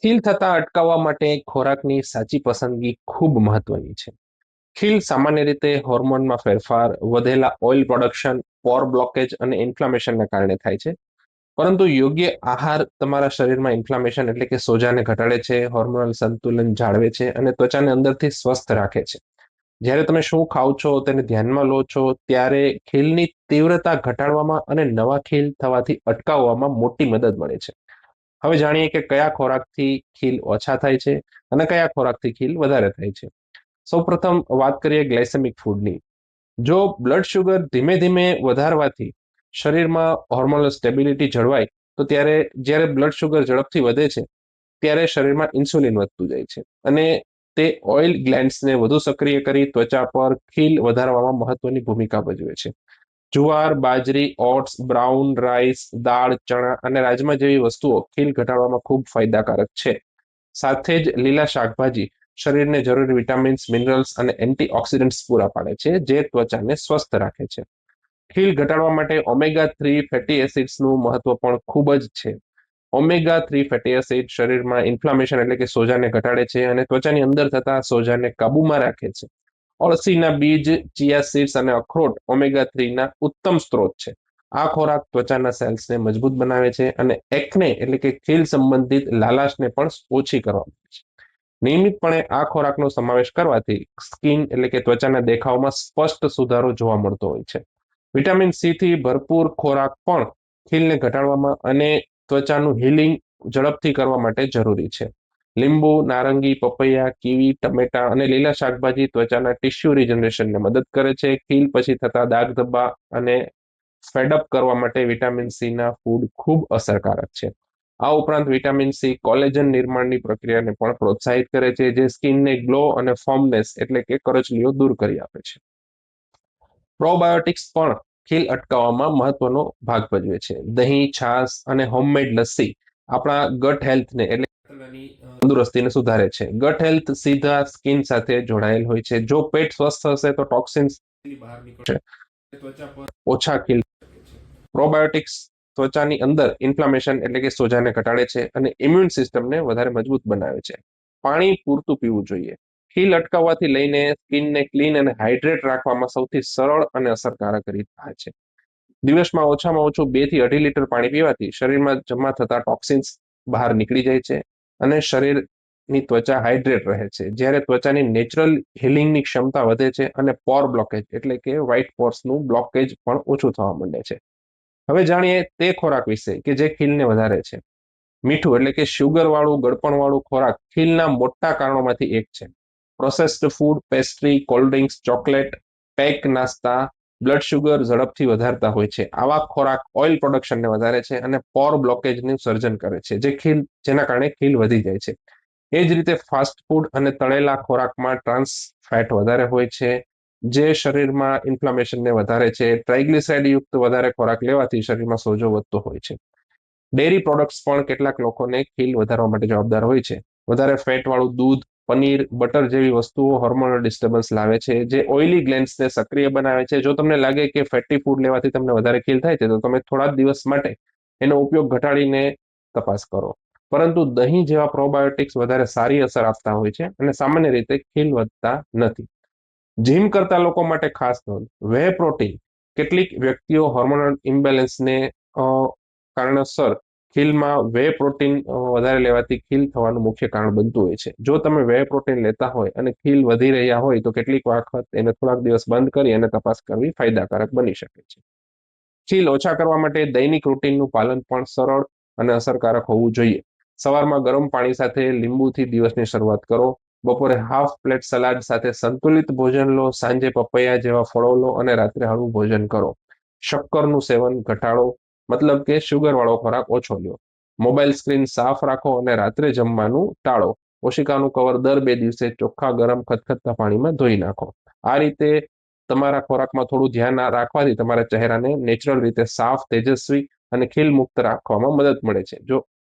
ખીલ થતા અટકાવવા માટે ખોરાકની સાચી પસંદગી ખૂબ મહત્વની છે. ખીલ સામાન્ય રીતે હોર્મોનમાં ફેરફાર, વધેલા ઓઇલ પ્રોડક્શન, પોર બ્લોકેજ અને ઇન્ફ્લામેશનના કારણે થાય છે. પરંતુ યોગ્ય આહાર તમારા શરીરમાં ઇન્ફ્લામેશન એટલે કે સોજાને ઘટાડે છે, હોર્મોનલ સંતુલન જાળવે છે અને ત્વચાને અંદરથી સ્વસ્થ રાખે છે. જ્યારે તમે શું ખાઓ છો તેને ધ્યાનમાં લો છો ત્યારે ખીલની તીવ્રતા ઘટાડવામાં અને નવા ખીલ થવાથી અટકાવવામાં મોટી મદદ મળે છે. હવે જાણીએ કે કયા ખોરાકથી ખીલ ઓછા થાય છે અને કયા ખોરાકથી ખીલ વધારે થાય છે. સૌપ્રથમ વાત કરીએ ગ્લાયસેમિક ફૂડની. જો બ્લડ શુગર ધીમે ધીમે વધારવાથી શરીરમાં હોર્મોનલ સ્ટેબિલિટી જળવાય તો ત્યારે જ્યારે બ્લડ શુગર ઝડપથી વધે છે ત્યારે શરીરમાં ઇન્સ્યુલિન વધતું જાય છે અને તે ઓઇલ ગ્લેન્ડ્સને વધુ સક્રિય કરી ત્વચા પર ખીલ વધારવામાં મહત્વની ભૂમિકા ભજવે છે. જુવાર, બાજરી, ઓટ્સ, બ્રાઉન રાઈસ, દાળ, ચણા અને રાજમા જેવી વસ્તુઓ ખીલ ઘટાડવામાં ખૂબ ફાયદાકારક છે. સાથે જ લીલા શાકભાજી શરીરને જરૂરી વિટામિન્સ, મિનરલ્સ અને એન્ટીઓક્સિડન્ટ્સ પૂરા પાડે છે, જે ત્વચાને સ્વસ્થ રાખે છે. ખીલ ઘટાડવા માટે ઓમેગા 3 ફેટી એસિડ્સનું મહત્વ પણ ખૂબ જ છે. ઓમેગા 3 ફેટી એસિડ શરીરમાં ઇન્ફ્લામેશન એટલે કે સોજાને ઘટાડે છે અને ત્વચાની અંદર થતા સોજાને કાબુમાં રાખે છે. અળસીના બીજ, ચિયા સીડ્સ અને અખરોટ ઓમેગા 3 ના ઉત્તમ સ્ત્રોત છે. આ ખોરાક ત્વચાના સેલ્સને મજબૂત બનાવે છે અને એકને એટલે કે ખીલ સંબંધિત લાલાશને પણ ઓછી કરવામાં છે. નિયમિતપણે આ ખોરાકનો સમાવેશ કરવાથી સ્કિન એટલે કે ત્વચાના દેખાવમાં સ્પષ્ટ સુધારો જોવા મળતો હોય છે. વિટામિન સી થી ભરપૂર ખોરાક પણ ખીલને ઘટાડવામાં અને ત્વચાનું હીલિંગ ઝડપથી કરવા માટે જરૂરી છે. લીંબુ, નારંગી, પપૈયા, કીવી, ટમેટા અને લીલા શાકભાજી ત્વચાના ટિશ્યુ રિજનરેશનને મદદ કરે છે. ખીલ પછી થતા દાગ ધબ્બા અને ફેડઅપ કરવા માટે વિટામિન સી ના ફૂડ ખૂબ અસરકારક છે. આ ઉપરાંત વિટામિન સી કોલેજન નિર્માણની પ્રક્રિયાને પણ પ્રોત્સાહિત કરે છે, જે સ્કિનને ગ્લો અને ફોર્મનેસ એટલે કે કરચલીઓ દૂર કરી આપે છે. પ્રોબાયોટિક્સ પણ ખીલ અટકાવવામાં મહત્વનો ભાગ ભજવે છે. દહીં, છાશ અને હોમમેડ લસ્સી આપણા ગટ હેલ્થને એટલે તંદુરસ્તીને સુધારે છે. ગટ હેલ્થ સીધા સ્કિન સાથે જોડાયેલ હોય છે. જો પેટ સ્વસ્થ હશે તો ટોક્સિન્સ બહાર નીકળશે, ત્વચા પર ઓછા ખીલ. પ્રોબાયોટિક્સ ત્વચાની અંદર ઇન્ફ્લામેશન એટલે કે સોજાને ઘટાડે છે અને ઇમ્યુન સિસ્ટમને વધારે મજબૂત બનાવે છે. પાણી પૂરતું પીવું જોઈએ. ખીલ અટકાવવાથી લઈને સ્કિનને ક્લીન અને હાઇડ્રેટ રાખવામાં સૌથી સરળ અને અસરકારક રીત આ છે. દિવસમાં ઓછામાં ઓછું 2 થી 2.5 લીટર પાણી પીવાથી શરીરમાં જમા થતા ટોક્સિન્સ બહાર નીકળી જાય છે અને શરીરની ત્વચા હાઇડ્રેટ રહે છે. જ્યારે ત્વચાની નેચરલ હિલિંગની ક્ષમતા વધે છે અને પોર બ્લોકેજ એટલે કે વ્હાઇટ પોર્સનું બ્લોકેજ પણ ઓછું થવા માંડે છે. હવે જાણીએ તે ખોરાક વિશે કે જે ખીલને વધારે છે. મીઠું એટલે કે શુગર વાળું, ગળપણ વાળું ખોરાક ખીલના મોટા કારણોમાંથી એક છે. Processed food, pastry, cold drinks, chocolate, pack નાસ્તા બ્લડ શુગર ઝડપથી વધારતા હોય છે. આવા ખોરાક ઓઇલ પ્રોડક્શનને વધારે છે અને પોર બ્લોકેજનું સર્જન કરે છે, જેના કારણે ખીલ વધી જાય છે. એ જ રીતે ફાસ્ટ ફૂડ અને તળેલા ખોરાકમાં ટ્રાન્સ ફેટ વધારે હોય છે, જે શરીરમાં ઇન્ફ્લામેશનને વધારે છે. ટ્રાઇગ્લિસરાઇડ યુક્ત વધારે ખોરાક લેવાથી શરીરમાં સોજો વધતો હોય છે. ડેરી પ્રોડક્ટ્સ પણ કેટલાક લોકોને ખીલ વધારવા માટે જવાબદાર હોય છે. વધારે ફેટ વાળું દૂધ, પનીર, બટર જેવી વસ્તુઓ હોર્મોનલ ડિસ્ટર્બન્સ લાવે છે, જે ઓઇલી ગ્લેન્ડ્સને સક્રિય બનાવે છે. જો તમને લાગે કે ફેટી ફૂડ લેવાથી તમને વધારે ખીલ થાય છે તો તમે થોડા દિવસ માટે એનો ઉપયોગ ઘટાડીને તપાસ કરો. પરંતુ દહીં જેવા પ્રોબાયોટિક્સ વધારે સારી અસર આપતા હોય છે અને સામાન્ય રીતે ખીલ વધતા નથી. જીમ કરતા લોકો માટે ખાસ નોંધ. વે પ્રોટીન કેટલીક વ્યક્તિઓ હોર્મોનલ ઇમ્બેલેન્સને કારણસર ખીલમાં વે પ્રોટીન વધારે લેવાથી ખીલ થવાનું મુખ્ય કારણ બનતું હોય છે. જો તમે વે પ્રોટીન લેતા હોય અને ખીલ વધી રહ્યા હોય તો કેટલીક વખત એને થોડાક દિવસ બંધ કરી અને તપાસ કરવી ફાયદાકારક બની શકે છે. ખીલ ઓછા કરવા માટે દૈનિક રૂટીનનું પાલન પણ સરળ અને અસરકારક હોવું જોઈએ. સવારમાં ગરમ પાણી સાથે લીંબુથી દિવસની શરૂઆત કરો. બપોરે હાફ પ્લેટ સલાડ સાથે સંતુલિત ભોજન લો. સાંજે પપૈયા જેવા ફળો લો અને રાત્રે હળવું ભોજન કરો. શક્કરનું સેવન ઘટાડો, મતલબ કે શુગર વાળો ખોરાક ઓછો લો. મોબાઈલ સ્ક્રીન સાફ રાખો અને રાત્રે જમવાનું ટાળો. ઓશિકાનું કવર દર 2 દિવસે ચોખ્ખા ગરમ ખદખદતા પાણીમાં ધોઈ નાખો. આ રીતે તમારા ખોરાકમાં થોડું ધ્યાન રાખવાથી તમારા ચહેરાને નેચરલ રીતે સાફ, તેજસ્વી અને ખીલ મુક્ત રાખવામાં મદદ મળે છે. જો